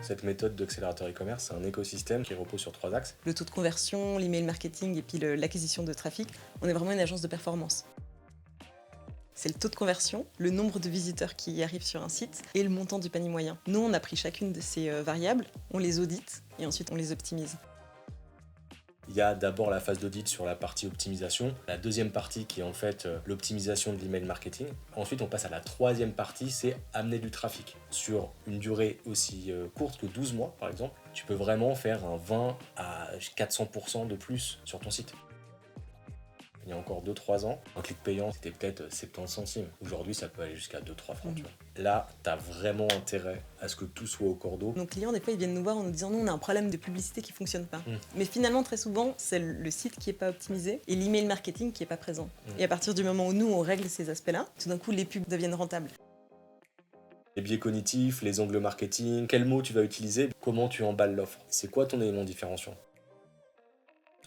Cette méthode d'accélérateur e-commerce, c'est un écosystème qui repose sur 3 axes. Le taux de conversion, l'email marketing et puis l'acquisition de trafic. On est vraiment une agence de performance. C'est le taux de conversion, le nombre de visiteurs qui arrivent sur un site et le montant du panier moyen. Nous, on a pris chacune de ces variables, on les audite et ensuite on les optimise. Il y a d'abord la phase d'audit sur la partie optimisation, la deuxième partie qui est en fait l'optimisation de l'email marketing. Ensuite, on passe à la troisième partie, c'est amener du trafic. Sur une durée aussi courte que 12 mois, par exemple, tu peux vraiment faire un 20 à 400% de plus sur ton site. Il y a encore 2-3 ans, un clic payant, c'était peut-être 70 centimes. Aujourd'hui, ça peut aller jusqu'à 2-3 francs. Tu vois. Là, tu as vraiment intérêt à ce que tout soit au cordeau. Nos clients, des fois, ils viennent nous voir en nous disant « Non, on a un problème de publicité qui ne fonctionne pas. Mais finalement, très souvent, c'est le site qui n'est pas optimisé et l'email marketing qui n'est pas présent. Et à partir du moment où nous, on règle ces aspects-là, tout d'un coup, les pubs deviennent rentables. Les biais cognitifs, les angles marketing, quels mots tu vas utiliser, comment tu emballes l'offre. C'est quoi ton élément différenciant ?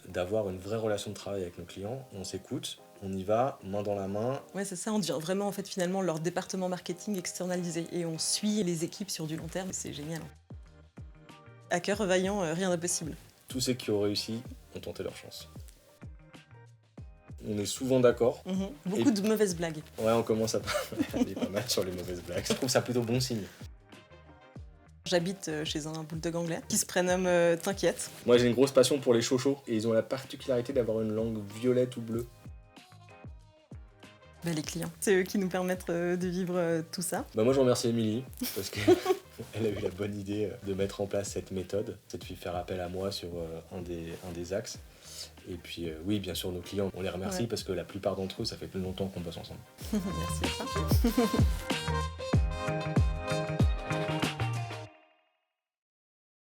D'avoir une vraie relation de travail avec nos clients, on s'écoute, on y va, main dans la main. Ouais, c'est ça, on devient vraiment en fait finalement leur département marketing externalisé et on suit les équipes sur du long terme, c'est génial. À cœur vaillant, rien d'impossible. Tous ceux qui ont réussi ont tenté leur chance. On est souvent d'accord. Beaucoup de mauvaises blagues. Ouais, on commence à aller pas mal sur les mauvaises blagues. Je trouve ça plutôt bon signe. J'habite chez un bulldog anglais qui se prénomme T'inquiète. Moi, j'ai une grosse passion pour les chochos et ils ont la particularité d'avoir une langue violette ou bleue. Bah, les clients, c'est eux qui nous permettent de vivre tout ça. Bah, moi, je remercie Émilie parce qu'elle a eu la bonne idée de mettre en place cette méthode, c'est de faire appel à moi sur un des axes. Et puis, oui, bien sûr, nos clients, on les remercie parce que la plupart d'entre eux, ça fait plus longtemps qu'on bosse ensemble. Merci à toi.